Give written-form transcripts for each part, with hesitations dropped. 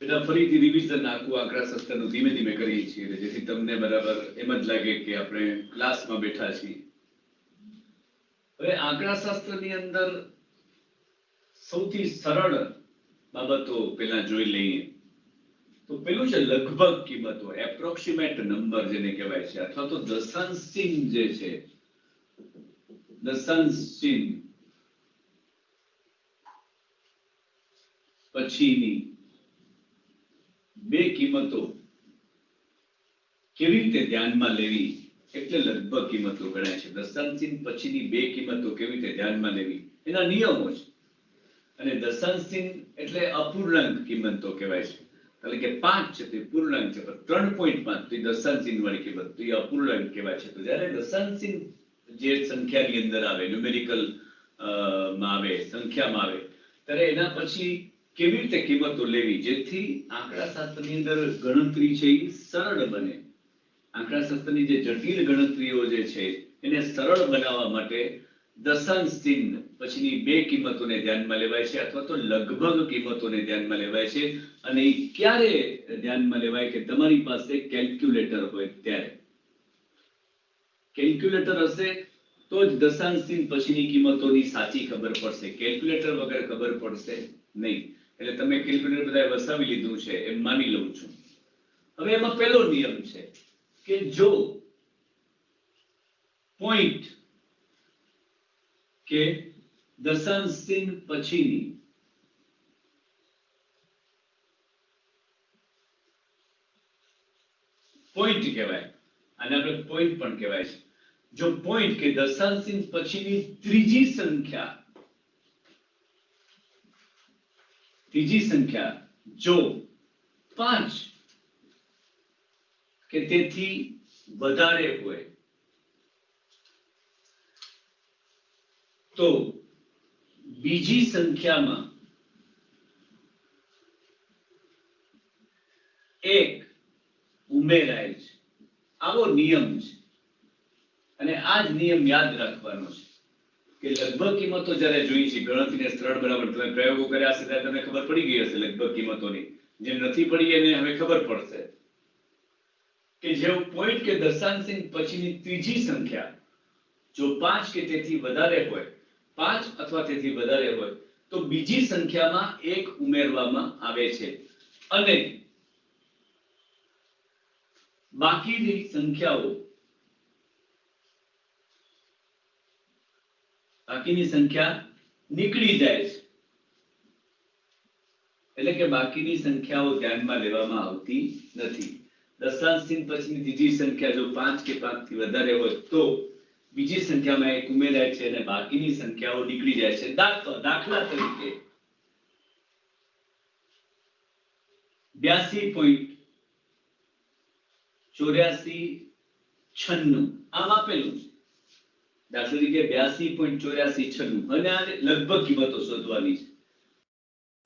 બેટા ફરીથી રિવિઝન આખું આંકડાશાસ્ત્રનું ધીમે ધીમે કરીએ છીએ જેથી તમને બરાબર એમ જ લાગે કે આપણે ક્લાસમાં બેઠા છીએ. હવે આંકડાશાસ્ત્રની અંદર સૌથી સરળ બાબતો પેલા જોઈ લઈએ તો પેલું છે લગભગ કિંમતો, એપ્રોક્સિમેટ નંબર જેને કહેવાય છે, અથવા તો દશાંશ ચિહ્ન જે છે, દશાંશ ચિહ્ન પછીની બે કિંમતો કેવી રીતે ધ્યાનમાં લેવી એટલે લગભગ કિંમતો ગણાય છે. દશાંશ ચિહ્ન પછીની બે કિંમતો કેવી રીતે ધ્યાનમાં લેવી એના નિયમો છે. અને દશાંશ ચિહ્ન એટલે અપૂર્ણાંક કિંમતો કહેવાય છે. એટલે કે 5 છે તે પૂર્ણાંક છે, પણ 3.5 તો દશાંશ ચિહ્ન વાળી કિંમત તો એ અપૂર્ણાંક કહેવાય છે. તો જ્યારે દશાંશ ચિહ્ન જે સંખ્યાની અંદર આવે, ન્યુમેરિકલ માં આવે, સંખ્યામાં આવે, ત્યારે એના પછી કેવી રીતે કિંમતો લેવી જેથી આંકડાશાસ્ત્રની અંદર ગણતરી છે એ સરળ બને. આંકડાશાસ્ત્રની જે જટિલ ગણતરીઓ જે છે એને સરળ બનાવવા માટે દશાંશ ચિહ્ન પછીની બે કિંમતોને ધ્યાનમાં લેવાય છે, અથવા તો લગભગ કિંમતોને ધ્યાનમાં લેવાય છે. અને એ ક્યારે ધ્યાનમાં લેવાય કે તમારી પાસે કેલ્ક્યુલેટર હોય ત્યારે. કેલ્ક્યુલેટર હશે તો જ દશાંશ ચિહ્ન પછીની કિંમતોની સાચી ખબર પડશે. કેલ્ક્યુલેટર વગર ખબર પડશે નહીં. એટલે તમે કેલ્ક્યુલેટર બધાએ વસાવી લીધું છે એમ માની લઉં છું. હવે એમાં પહેલો નિયમ છે કે જો પોઈન્ટ કે દશાંશ ચિહ્ન પછીની પોઈન્ટ કહેવાય, આને આપણે પોઈન્ટ પણ કહેવાય છે. જો પોઈન્ટ કે દશાંશ ચિહ્ન પછીની ત્રીજી સંખ્યા જો 5 કે તેથી વધારે હોય તો બીજી સંખ્યામાં એક ઉમેરાય છે. આવો નિયમ છે અને આ જ નિયમ યાદ રાખવાનો છે કે લગભગ કિંમતો જ્યારે જોઈ છે ગણતરીને સરળ બનાવવા તમે પ્રયોગો કર્યા હશે ત્યારે તમને ખબર પડી ગઈ હશે લગભગ કિંમતોની. જે નથી પડી એને હવે ખબર પડશે કે જે પોઈન્ટ કે દશાંશ ચિહ્ન પછીની ત્રીજી સંખ્યા જો 5 કે તેથી વધારે હોય, 5 અથવા તેથી વધારે હોય તો બીજી સંખ્યામાં એક ઉમેરવામાં આવે છે અને બાકીની સંખ્યા નીકળી જાય છે. એટલે કે બાકીની સંખ્યાઓ ધ્યાનમાં લેવામાં આવતી નથી. દશાંશ ચિહ્ન પછીની ત્રીજી સંખ્યા જો 5 કે 5 થી વધારે હોય તો બીજી સંખ્યામાં એક ઉમેરાય છે અને બાકીની સંખ્યાઓ નીકળી જાય છે. દાખલા તરીકે 82.8496 આમ આપેલું છે. દાખલા તરીકે 82.8496 અને આ લગભગ કિંમતો શોધવાની છે.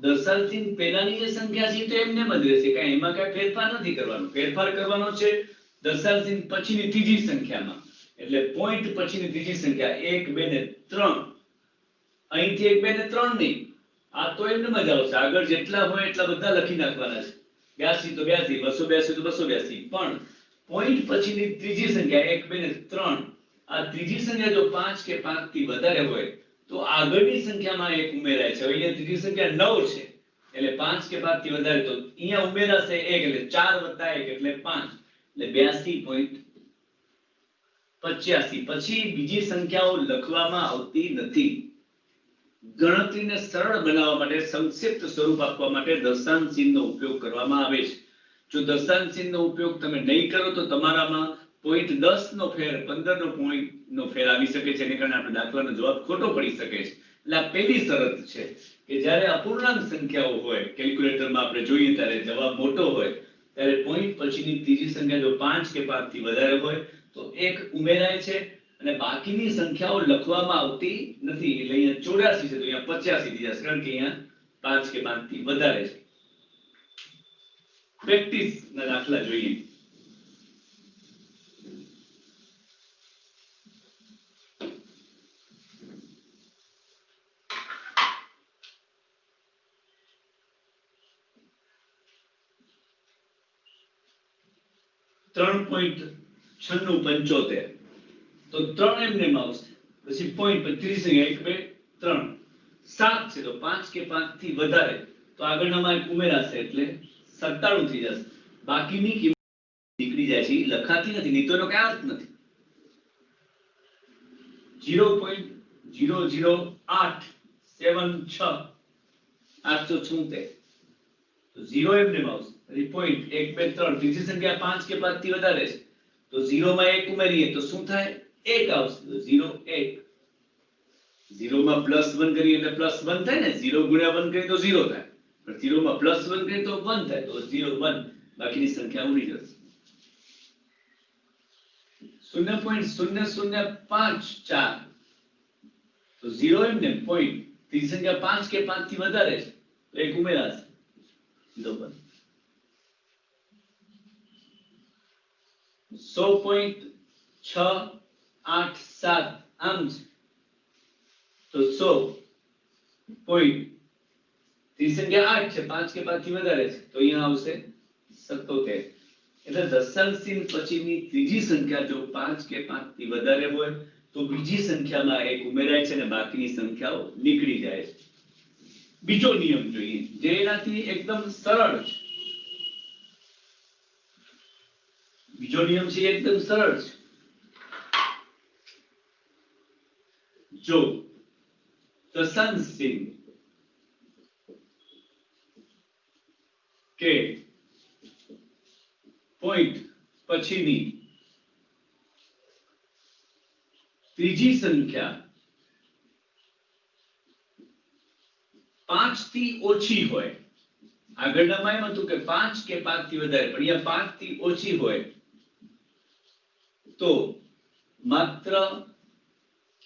દશાંશ ચિહ્ન પહેલાની જે સંખ્યા છે તો એમને જ રહેશે, કાંઈ એમાં કાંઈ ફેરફાર નથી કરવાનો. ફેરફાર કરવાનો છે દશાંશ ચિહ્ન પછીની ત્રીજી સંખ્યામાં. એટલે પોઈન્ટ પછીની ત્રીજી સંખ્યા 1 2 ને 3. અહીંથી 1 2 ને 3 નહીં, આ તો એમને જ આવશે. આગળ જેટલા હોય એટલા બધા લખી નાખવાના છે. 82 તો 82, 282 તો 282. પણ પોઈન્ટ પછીની ત્રીજી સંખ્યા 1 2 ને 3, આ ત્રીજી સંખ્યા જો 5 કે 5 થી વધારે હોય તો આગળની સંખ્યામાં એક ઉમેરાય છે. અહીંયા ત્રીજી સંખ્યા 9 છે એટલે 5 કે 5 થી વધારે તો અહીંયા ઉમેરાશે 1 એટલે 4 + 1 એટલે 5 એટલે 82.85. પછી બીજી સંખ્યાઓ લખવામાં આવતી નથી. ગણતરીને સરળ બનાવવા માટે, સંક્ષિપ્ત સ્વરૂપ આપવા માટે દશાંશ ચિહ્નનો ઉપયોગ કરવામાં આવે છે. જો દશાંશ ચિહ્નનો ઉપયોગ તમે નહીં કરો તો તમારામાં 0.10 નો ફેર 15 નો પોઈન્ટ નો ફેર આવી શકે છે. એને કારણે આપણે દાખલાનો જવાબ ખોટો પડી શકે છે. એટલે આ પહેલી શરત છે કે જ્યારે અપૂર્ણાંક સંખ્યાઓ હોય કેલ્ક્યુલેટરમાં આપણે જોઈએ ત્યારે જવાબ મોટો હોય ત્યારે પોઈન્ટ પછીની ત્રીજી સંખ્યા જો 5 કે 5 થી વધારે હોય તો એક ઉમેરાય છે અને બાકીની સંખ્યાઓ લખવામાં આવતી નથી. એટલે અહીંયા 84 છે તો અહીંયા 85 થઈ જશે કારણ કે અહીંયા 5 કે 5 થી વધારે છે. પ્રેક્ટિસ ના દાખલા જોઈએ. 3.9675 તો 3 એમને આવશે, પછી પોઈન્ટ, પછી ત્રીજી સંખ્યા 1 2 3 7 છે તો 5 કે 5 થી વધારે તો આગળનામાં એક ઉમેરાશે એટલે 97 થઈ જશે. બાકીની કિંમત નીકળી જાય છે, લખાતી નથી, નહીં તો એનો કઈ અર્થ નથી. 0.00876 876 તો 0 એમને આવશે, પછી પોઈન્ટ 1 2 3 ત્રીજી સંખ્યા 5 કે 5 થી વધારે છે તો 0 માં 1 ઉમેરીએ તો શું થાય? 1 આવશે, તો 0 1. 0 માં +1 કરીએ એટલે +1 થાય ને, 0 ગુણ્યા 1 કરીએ તો 0 થાય, પણ 0 માં +1 કરીએ તો 1 થાય, તો 0 1, બાકીની સંખ્યા ઉડી જશે. 0.0054 તો 0 એમને, પોઈન્ટ ત્રીજી સંખ્યા 5 કે 5 થી વધારે છે તો એક ઉમેરાશે, 0 1. 100.687 આમ છે તો 100 પોઈન્ટ ત્રીજી સંખ્યા 8 છે, 5 કે 5 થી વધારે છે તો અહીંયા આવશે 77. એટલે દશાંશ ચિહ્ન પછીની ત્રીજી સંખ્યા જો 5 કે 5 થી વધારે હોય તો બીજી સંખ્યામાં એક ઉમેરાય છે અને બાકીની સંખ્યાઓ નીકળી જાય છે. બીજો નિયમ જોઈએ જે એનાથી એકદમ સરળ છે. બીજો નિયમ છે એકદમ સરળ છે. જો દશાંશ ચિહ્ન કે પોઈન્ટ પછીની ત્રીજી સંખ્યા 5 થી ઓછી હોય, આગળનામાં એમ હતું કે 5 કે 5 થી વધારે, પણ અહીંયા 5 થી ઓછી હોય તો માત્ર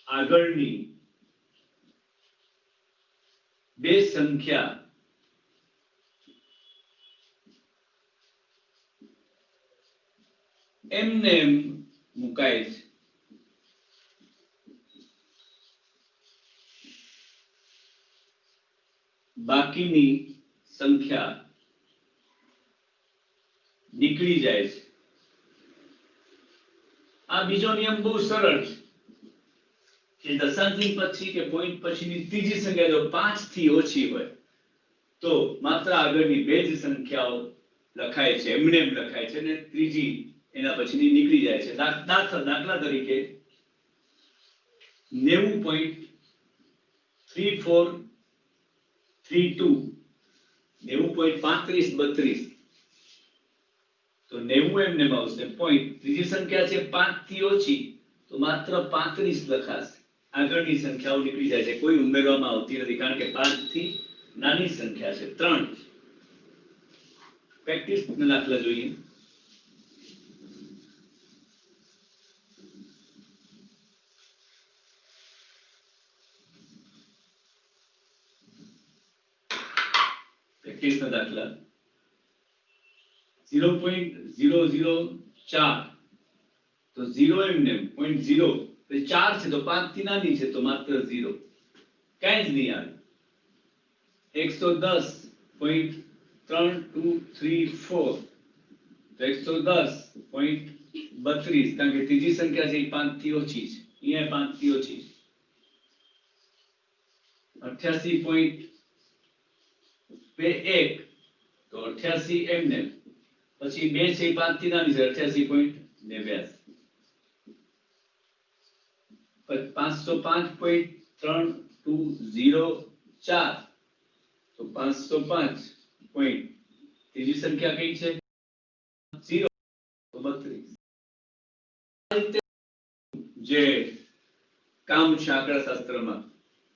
આગળની બે સંખ્યા એમને એમ મુકાય છે. બાકીની સંખ્યા નીકળી જાય છે. આ બીજો નિયમ બહુ સરળ છે કે દશાંશ ચિહ્ન પછી કે પોઈન્ટ પછીની ત્રીજી સંખ્યા જો 5 થી ઓછી હોય તો માત્ર આગળની બે જ સંખ્યાઓ લખાય છે, એમને એમ લખાય છે, અને ત્રીજી એના પછીની નીકળી જાય છે. દાખલા તરીકે 90.3432 90.3532 તો 90 એમને આવશે, પોઈન્ટ ત્રીજી સંખ્યા છે 5 થી ઓછી તો માત્ર 35 લખાશે, આગળની સંખ્યાઓ નીકળી જાય છે, કોઈ ઉમેરવામાં આવતી નથી કારણ કે 5 થી નાની સંખ્યા છે 3. પ્રેક્ટિસ દાખલા જોઈએ. પ્રેક્ટિસના દાખલા 0.004 તો 0 એમને, પોઈન્ટ 0 તો 4 છે તો 5 થી નાની છે તો માત્ર 0, કાંઈ જ નહીં આવે. 110.3234 તો 110.32 કારણ કે ત્રીજી સંખ્યા છે એ 5 થી ઓછી છે, અહીંયા 5 થી ઓછી છે. 88.21 તો 88 એમને, પછી 2 છે 5 થી નાની છે 88.89 505.3204 તો 505 પોઈન્ટ ત્રીજી સંખ્યા કઈ છે 0 તો 32. જે કામ છે આંકડાશાસ્ત્રમાં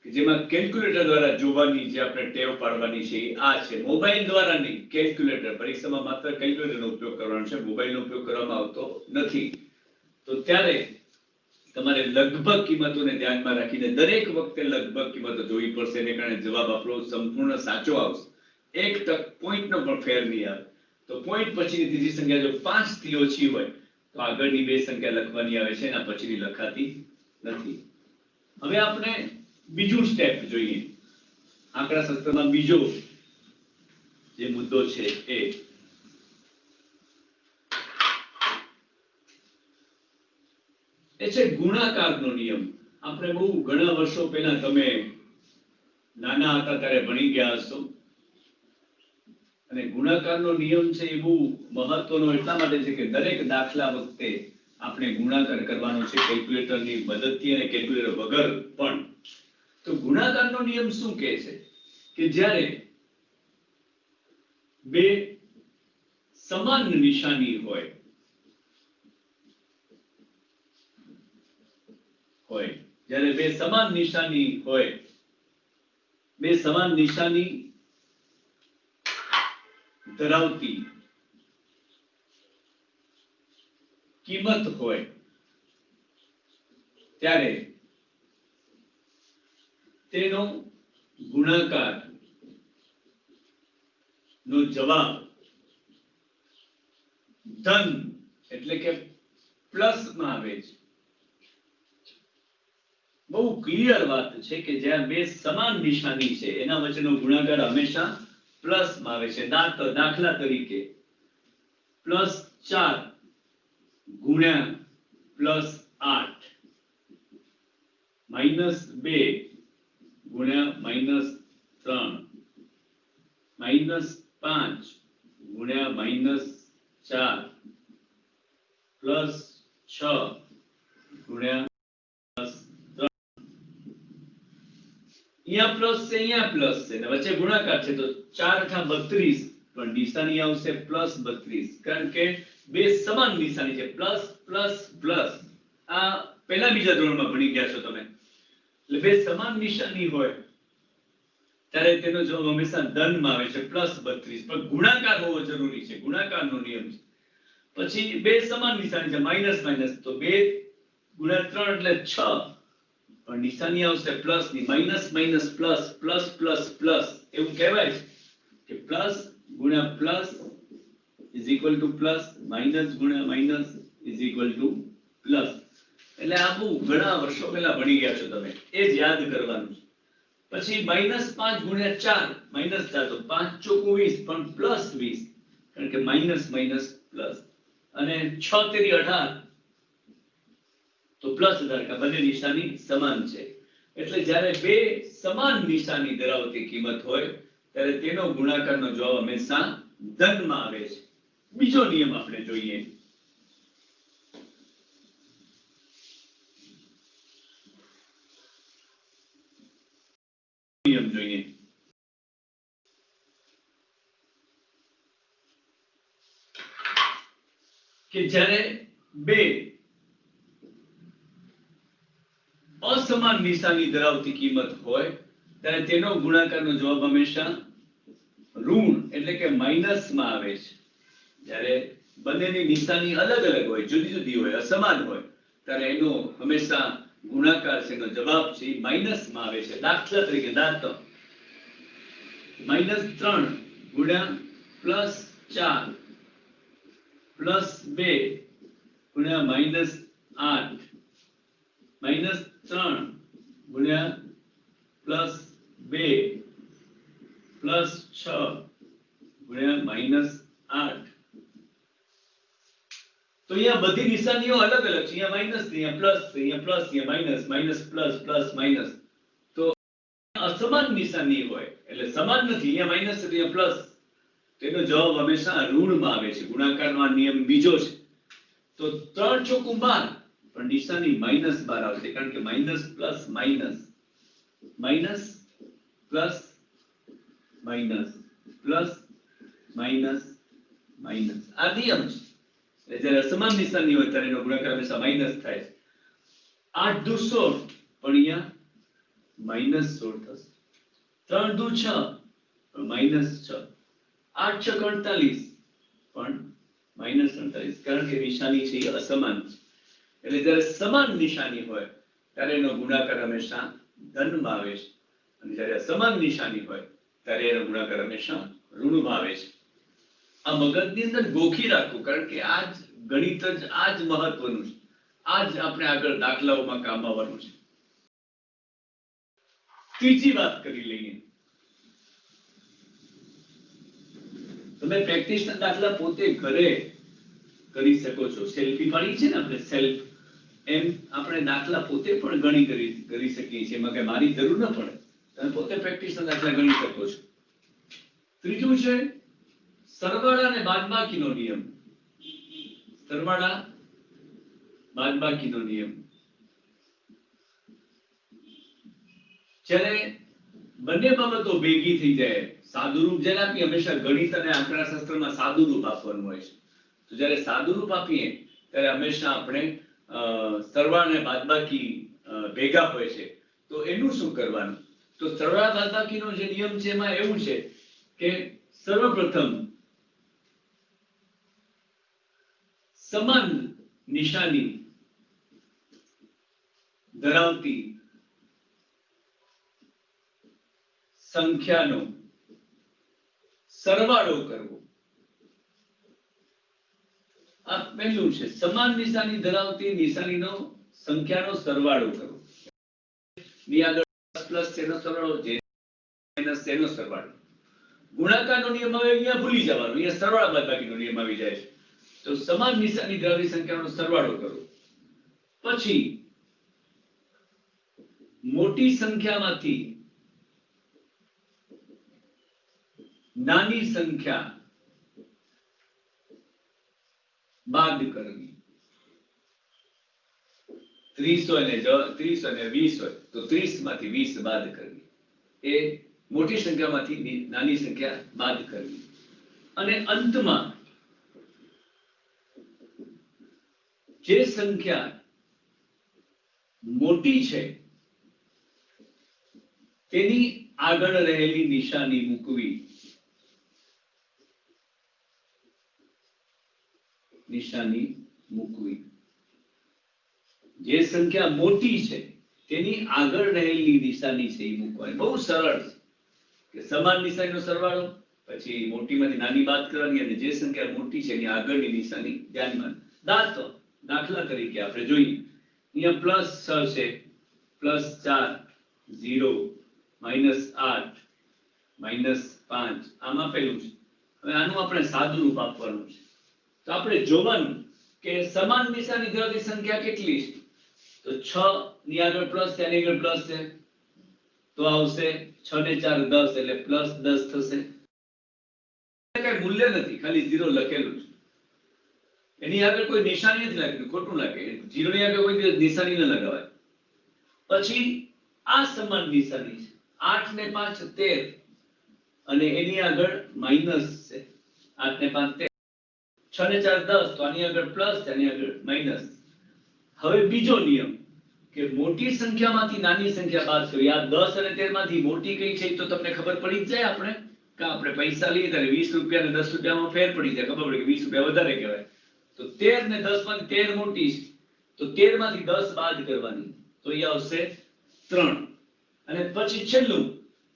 કે જેમાં કેલ્ક્યુલેટર દ્વારા જોવાની જે આપણે ટેવ પાડવાની છે આ છે. મોબાઈલ દ્વારા નહીં, કેલ્ક્યુલેટર. પરીક્ષામાં માત્ર કેલ્ક્યુલેટરનો ઉપયોગ કરવાનો છે, મોબાઈલનો ઉપયોગ કરવામાં આવતો નથી. તો ત્યારે તમારે લગભગ કિંમતોને ધ્યાનમાં રાખીને દરેક વખતે લગભગ કિંમતો જોવી પડશે, એને કારણે જવાબ આપણો સંપૂર્ણ સાચો આવશે. એક તક પોઈન્ટનો પણ ફેર નહીં આવે. તો પોઈન્ટ પછીની ત્રીજી સંખ્યા જો 5 થી ઓછી હોય તો આગળની બે સંખ્યા લખવાની આવે છે, એના પછીની લખાતી નથી. હવે આપણે બીજું સ્ટેપ જોઈએ. આંકડાશાસ્ત્રમાં બીજો જે મુદ્દો છે એ એ છે ગુણાકારનો નિયમ. આપણે બહુ ઘણા વર્ષો પહેલા તમે નાના હતા ત્યારે ભણી ગયા હશો. અને ગુણાકારનો નિયમ છે એ બહુ મહત્વનો એટલા માટે છે કે દરેક દાખલા વખતે આપણે ગુણાકાર કરવાનો છે કેલ્ક્યુલેટરની મદદથી અને કેલ્ક્યુલેટર વગર પણ. તો ગુણાકારનો નિયમ શું કહે છે કે જ્યારે બે સમાન નિશાની હોય જ્યારે બે સમાન નિશાની ધરાવતી કિંમત હોય ત્યારે તેનો ગુણાકાર નો જવાબ ધન એટલે કે પ્લસ માં આવે છે. બહુ ક્લિયર વાત છે કે જ્યાં બે સમાન નિશાની છે એના વચ્ચેનો ગુણાકાર હંમેશા પ્લસ માં આવે છે. દાખલા તરીકે +4 ગુણ્યા +8 -2 ગુણ્યા -3 -5 ગુણ્યા -4 +6 ગુણ્યા અહીંયા પ્લસ છે અહીંયા પ્લસ છે ને વચ્ચે ગુણાકાર છે તો 4 × 32 પણ નિશાની આવશે +32 કારણ કે બે સમાન નિશાની છે પ્લસ પ્લસ પ્લસ. આ પહેલા બીજા ધોરણમાં ભણી ગયા છો તમે. એટલે બે સમાન નિશાની હોય ત્યારે તેનો જવાબ હંમેશા ધનમાં આવે છે +32 પણ ગુણાકાર હોવો જરૂરી છે. ગુણાકારનો નિયમ છે. પછી બે સમાન નિશાની છે માઈનસ માઈનસ તો 2 × 3 એટલે 6 પણ નિશાની આવશે પ્લસ ની. Minus minus plus plus plus plus એવું કહેવાય છે કે પ્લસ ગુણ્યા plus is equal to plus, minus ગુણ્યા minus is equal to plus. એટલે આ બહુ ઘણા વર્ષો પહેલા ભણી ગયા છો તમે. એ જ યાદ કરવાનું છે. પછી -5 ગુણ્યા 4 -4 તો 5 ચોકુ 20 પણ +20 કારણ કે માઈનસ માઈનસ પ્લસ. અને 6 તેરી 18 તો +18 કે બંને નિશાની સમાન છે. એટલે જ્યારે બે સમાન નિશાની ધરાવતી કિંમત હોય ત્યારે તેનો ગુણાકારનો જવાબ હંમેશા ધનમાં આવે છે. બીજો નિયમ આપણે જોઈએ. નિયમ જોઈએ કે જ્યારે બે અસમાન નિશાની ધરાવતી કિંમત હોય ત્યારે તેનો ગુણાકારનો જવાબ હંમેશા ઋણ એટલે કે માઈનસ માં આવે છે. જ્યારે બંનેની નિશાની અલગ અલગ હોય, જુદી જુદી હોય, અસમાન હોય ત્યારે એનો હંમેશા ગુણાકાર છે એનો જવાબ છે એ માઈનસ માં આવે છે. દાખલા તરીકે -3 ગુણ્યા +4 +2 ગુણ્યા -8 -3 ગુણ્યા +2 +6 ગુણ્યા -8 તો અહીંયા બધી નિશાનીઓ અલગ અલગ છે. અહીંયા માઈનસ છે, અહીંયા પ્લસ છે, અહીંયા પ્લસ, અહીંયા minus, minus plus, plus minus. તો અસમાન નિશાની હોય એટલે સમાન નથી. અહીંયા માઈનસ છે, અહીંયા પ્લસ. તેનો જવાબ હંમેશા ઋણમાં આવે છે. ગુણાકારનો આ નિયમ બીજો છે. તો 3 ચોકુ 12 પણ નિશાની -12 આવશે કારણ કે minus plus minus, minus plus minus, plus minus minus. આ નિયમ છે. જ્યારે અસમાન નિશાની હોય ત્યારે એનો ગુણાકાર હંમેશા માઈનસ થાય છે. 8 દુ 16 પણ અહીંયા -16 થશે. 3 દુ 6 પણ -6. 8 છક 48 પણ -48 કારણ કે નિશાની છે એ અસમાન છે. એટલે જ્યારે સમાન નિશાની હોય ત્યારે એનો ગુણાકાર હંમેશા ધનમાં આવે છે અને જ્યારે અસમાન નિશાની હોય ત્યારે એનો ગુણાકાર હંમેશા ઋણમાં આવે છે. આ મગજની અંદર ગોખી રાખવું કારણ કે આ જ ગણિત જ આ જ મહત્વનું છે. આ જ આપણે આગળ દાખલાઓમાં કામ આવવાનું છે. ત્રીજી વાત કરી લઈએ. તમે પ્રેક્ટિસના દાખલા પોતે ઘરે કરી શકો છો. સેલ્ફી પાડી છે ને આપણે સેલ્ફ એમ આપણે દાખલા પોતે પણ ગણી કરી શકીએ છીએ, એમાં કે મારી જરૂર ન પડે, તમે પોતે પ્રેક્ટિસના દાખલા ગણી શકો છો. ત્રીજું છે સરવાળા અને બાદબાકીનો નિયમ. સરવાળા બાદબાકીનો નિયમ. જ્યારે બંને બાબતો ભેગી થઈ જાય, સાદુરૂપ જેને આપીએ, હંમેશા ગણિત અને આંકડાશાસ્ત્રમાં સાદુરૂપ આપવાનું હોય છે. તો જ્યારે સાદુરૂપ આપીએ ત્યારે હંમેશા આપણે સરવાળા અને બાદબાકી ભેગા હોય છે. તો એનું શું કરવાનું? તો સરવાળા બાદબાકીનો જે નિયમ છે એમાં એવું છે કે સર્વપ્રથમ સમાન નિશાની ધરાવતી સંખ્યાનો સરવાળો કરવો. આ પહેલું છે, સમાન નિશાની ધરાવતી નિશાનીનો સંખ્યાનો સરવાળો કરવો. ની આગળ પ્લસ તેનો સરવાળો, જે માઈનસ તેનો સરવાળો. ગુણાકારનો નિયમ હવે અહીંયા ભૂલી જવાનો, અહીંયા સરવાળા બાદબાકીનો નિયમ આવી જાય છે. તો સમાન નિશાની ધરાવતી સંખ્યાનો સરવાળો કરવો. પછી મોટી સંખ્યામાંથી નાની સંખ્યા બાદ કરવી. 30 હોય ને 30 અને 20 હોય તો 30 માંથી 20 બાદ કરવી. એ મોટી સંખ્યામાંથી નાની સંખ્યા બાદ કરવી. અને અંતમાં જે સંખ્યા મોટી છે તેની આગળ રહેલી નિશાની મૂકવી. નિશાની મૂકવી. જે સંખ્યા મોટી છે તેની આગળ રહેલી નિશાની છે એ મૂકવાની. બહુ સરળ છે કે સમાન નિશાનીનો સરવાળો, પછી મોટીમાંથી નાની બાદ કરવાની, અને જે સંખ્યા મોટી છે એની આગળની નિશાની ધ્યાનમાં. દાખલા તરીકે આપણે જોઈએ, અહીંયા +6 છે, +4, 0, -8, -5 આમ આપેલું છે. હવે આનું આપણે સાદું રૂપ આપવાનું છે. તો આપણે જોવાનું કે સમાન નિશાની ધરાવતી સંખ્યા કેટલી છે. તો 6 ની આગળ પ્લસ છે, એની આગળ પ્લસ છે, તો આવશે 6 ને 4 10 એટલે +10 થશે. કઈ મૂલ્ય નથી, ખાલી 0 લખેલું છે. એની આગળ કોઈ નિશાની નથી લાગી, ખોટું લાગે. 0 ની આગળ કોઈ નિશાની ન લગાવાય. પછી આ સમાન નિશાની છે, 8 ને 5 13, અને એની આગળ માઈનસ છે. 8 ને 5 13, 6 ને 4 10, તો આની આગળ પ્લસ છે, આની આગળ માઈનસ. હવે બીજો નિયમ કે મોટી સંખ્યામાંથી નાની સંખ્યા બાદ કરવી. આ 10 અને 13 માંથી મોટી કઈ છે તો તમને ખબર પડી જ જાય. આપણે પૈસા લઈએ ત્યારે 20 રૂપિયા અને 10 રૂપિયામાં ફેર પડી જાય, ખબર પડે કે 20 રૂપિયા વધારે કહેવાય. તો 13 ને 10 માંથી 13 મોટી છે, તો 13 માંથી 10 બાદ કરવાની, તો એ આવશે 3. અને પછી છેલ્લું,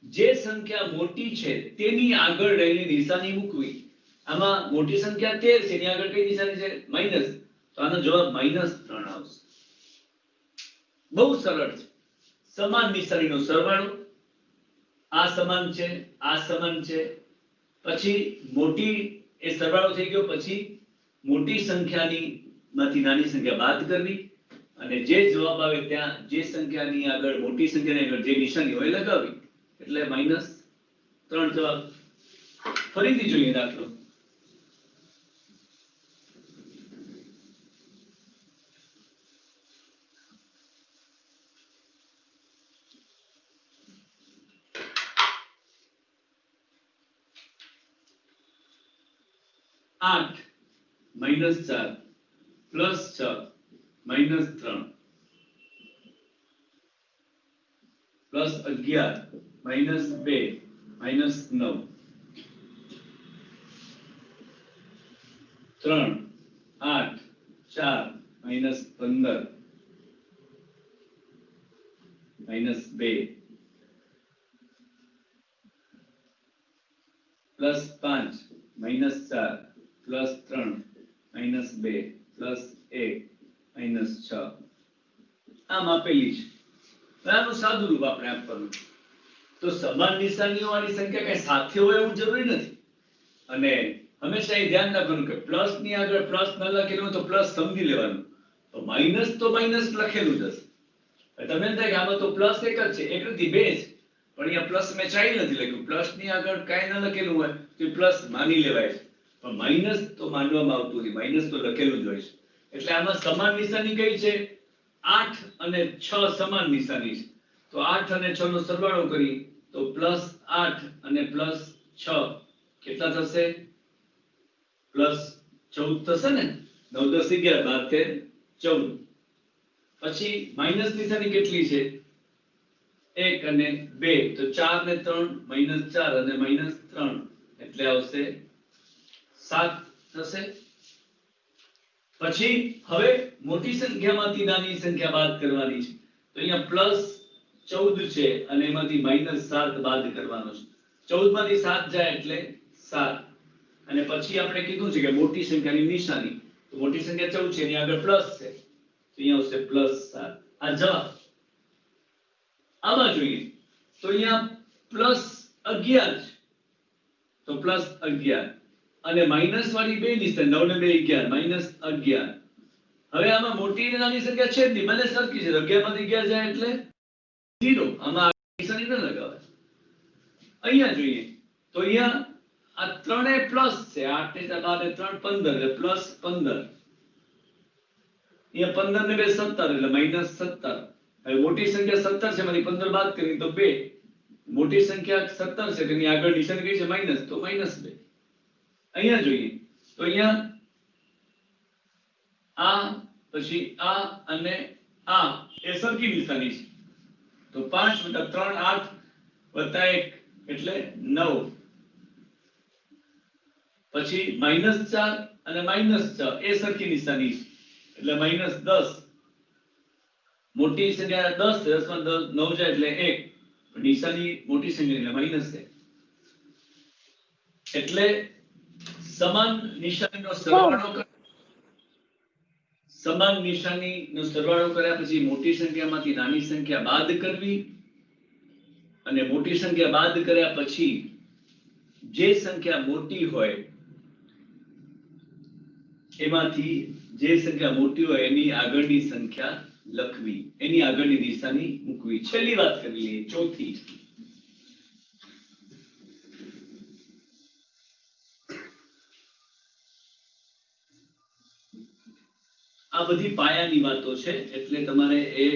જે સંખ્યા મોટી છે તેની આગળ રહેલી નિશાની મૂકવી. આમાં મોટી સંખ્યા 13 છે, એની આગળ કઈ નિશાની છે? માઈનસ, તો આનો જવાબ -3 આવશે. બહુ સરળ છે. સમાન નિશાનીનો સરવાળો, આ સમાન છે, આ સમાન છે, પછી મોટી, એ સરવાળો થઈ ગયો, પછી મોટી સંખ્યાની માંથી નાની સંખ્યા બાદ કરવી, અને જે જવાબ આવે ત્યાં જે સંખ્યાની આગળ, મોટી સંખ્યાની આગળ જે નિશાની હોય લગાવવી, એટલે -3 જવાબ. ફરીથી જોઈએ દાખલો. -8 -4 +6 -3 +11 -2 -9 3 8 4 -15 -2 +5 -4 +3 -2 +1 -6 આમ આપેલી છે. આનું સાદું રૂપ આપણે આપવાનું. તો સમાન નિશાનીઓ વાળી સંખ્યા કઈ સાથે હોય એવું જરૂરી નથી. અને હંમેશા એ ધ્યાન રાખવાનું કે પ્લસ ની આગળ પ્લસ ન લખેલું તો પ્લસ સમજી લેવાનું, તો માઈનસ તો માઈનસ લખેલું જ હશે। તમને એમ થાય કે આમાં તો પ્લસ એક જ છે, એક નથી બે છે, પણ અહીંયા પ્લસ મેં ચાઈ નથી લખ્યું, પ્લસ ની આગળ કાંઈ ન લખેલું હોય તો પ્લસ માની લેવાય છે, પણ માઈનસ તો માનવામાં આવતું નથી, માઈનસ તો લખેલું જ હોય છે। એટલે આમાં સમાન નિશાની કઈ છે? 8 અને 6 સમાન નિશાની છે, તો 8 અને 6 નો સરવાળો કરી તો +8 અને +6 કેટલા થશે? +14 થશે ને? 9 10 11 12 13 14। પછી માઈનસ નિશાની કેટલી છે? 1 અને 2, તો 4 ને 3 -4 અને -3 એટલે આવશે 7 થશે। પછી હવે મોટી સંખ્યામાંથી નાની સંખ્યા બાદ કરવાની છે, તો અહીંયા +14 છે અને એમાંથી -7 બાદ કરવાનો છે, 14 માંથી 7 જાય એટલે 7। અને પછી આપણે કીધું છે કે મોટી સંખ્યાની નિશાની, તો મોટી સંખ્યા 14 છે એની આગળ પ્લસ છે, તો અહીંયા આવશે +7। આ જવાબ। આમાં જોઈએ તો અહીંયા +11 છે, તો +11 અને માઈનસ વાળી બે નિશાની 9 ને 2 11 -11। હવે આમાં મોટી અને નાની સંખ્યા છે જ નહીં, બંને સરખી છે, 11 માંથી 11 જાય એટલે 0, આમાં નિશાની ન લગાવાય। અહીંયા જોઈએ તો અહીંયા આ ત્રણે પ્લસ છે, 8 ને 4 ને 3 15 એટલે +15, અહીંયા 15 ને 2 17 એટલે -17। હવે મોટી સંખ્યા 17 છે, એમાંથી 15 બાદ કરી તો 2, મોટી સંખ્યા 17 છે તેની આગળ નિશાની કઈ છે? માઈનસ, તો -2। અહીંયા જોઈએ તો અહીંયા આ પછી આ અને આ એ સરખી નિશાની છે, તો 5 + 3 8 + 1 એટલે 9। પછી -4 અને -6 એ સરખી નિશાની છે એટલે -10। મોટી સંખ્યા 10 છે, 10 માં 9 જાય એટલે 1, નિશાની મોટી સંખ્યા એટલે માઈનસ છે, એટલે સમાન નિશાનીનો સરવાળો સમાન નિશાનીનો સરવાળો કર્યા પછી મોટી સંખ્યામાંથી નાની સંખ્યા બાદ કરવી, અને મોટી સંખ્યા બાદ કર્યા પછી જે સંખ્યા મોટી હોય એમાંથી જે સંખ્યા મોટી હોય એની આગળની સંખ્યા લખવી, એની આગળની નિશાની મૂકવી। છેલ્લી વાત કરી લઈએ, ચોથી। આ બધી પાયાની વાતો છે, એટલે તમારે એ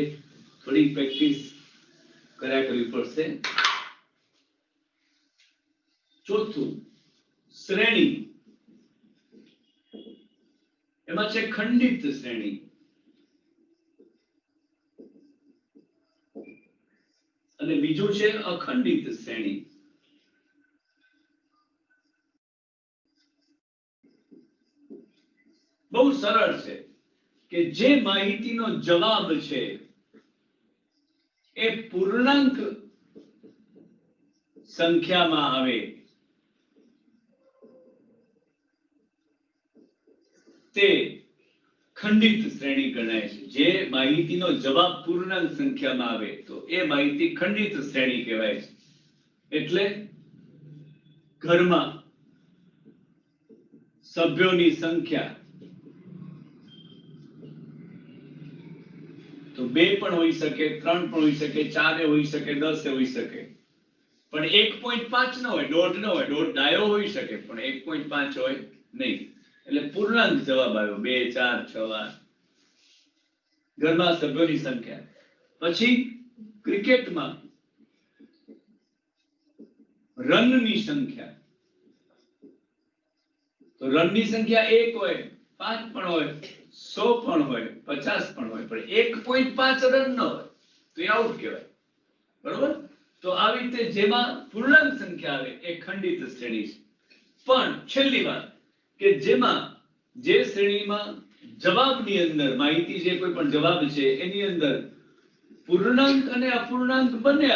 થોડી પ્રેક્ટિસ કર્યા કરવી પડશે। ચોથું, શ્રેણી। એમાં છે ખંડિત શ્રેણી અને બીજું છે અખંડિત શ્રેણી। બહુ સરળ છે કે જે માહિતીનો જવાબ છે એ પૂર્ણાંક સંખ્યામાં આવે તે ખંડિત શ્રેણી ગણાય છે। જે માહિતીનો જવાબ પૂર્ણાંક સંખ્યામાં આવે તો એ માહિતી ખંડિત શ્રેણી કહેવાય છે। એટલે ઘરમાં સભ્યોની સંખ્યા તો 2 પણ હોઈ શકે, 3 પણ હોઈ શકે, 4 હોઈ શકે, 10 હોઈ શકે, પણ 1.5 ન હોય, 1.5 ન હોય, 1.5 ડાયો હોઈ શકે પણ 1.5 હોય નહીં, એટલે પૂર્ણાંક જવાબ આવ્યો 2 4 6 8 ઘરમાં સભ્યોની સંખ્યા। પછી ક્રિકેટમાં રનની સંખ્યા, તો રનની સંખ્યા 1 હોય, 5 પણ હોય, 100 પણ હોય, 50 પણ હોય, પણ 1.5 રન ન હોય તો એ આઉટ કહેવાય, બરોબર। તો આવી રીતે જેમાં પૂર્ણાંક સંખ્યા આવે એ ખંડિત શ્રેણી છે। પણ છેલ્લી વાત કે જેમાં જે શ્રેણીમાં જવાબની અંદર માહિતી જે કોઈ પણ જવાબ છે એની અંદર પૂર્ણાંક અને અપૂર્ણાંક બંને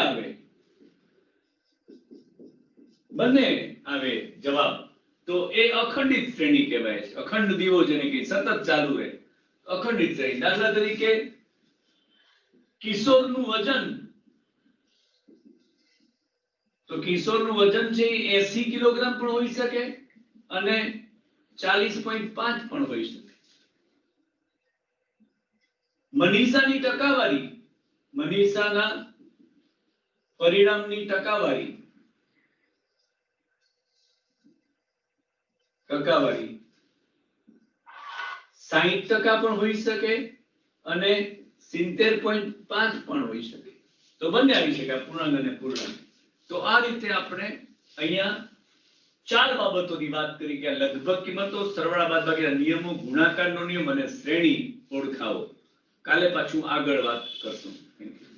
આવે જવાબ, તો એ અખંડિત શ્રેણી કહેવાય છે। અખંડ દીવો જેને કે સતત ચાલુ રહે, અખંડિત શ્રેણી। દાખલા તરીકે કિશોરનું વજન, તો કિશોરનું વજન છે એ 80 કિલોગ્રામ પણ હોઈ શકે અને 40.5 પણ હોઈ શકે, મનીષાની ટકાવારી, મનીષાના પરિણામની ટકાવારી, ટકાવારી 60% પણ હોઈ શકે અને 70.5 પણ હોઈ શકે. તો બંને આવી શકે, પૂર્ણાંક અને પૂર્ણાંક. તો આ રીતે આપણે અહીંયા 4 બાબતોની વાત કરી કે લગભગ કિંમતો, સરવાળા બાદબાકીના નિયમો, ગુણાકારનો નિયમ અને શ્રેણી ઓળખાવો. કાલે પાછું આગળ વાત કરશું. Thank you.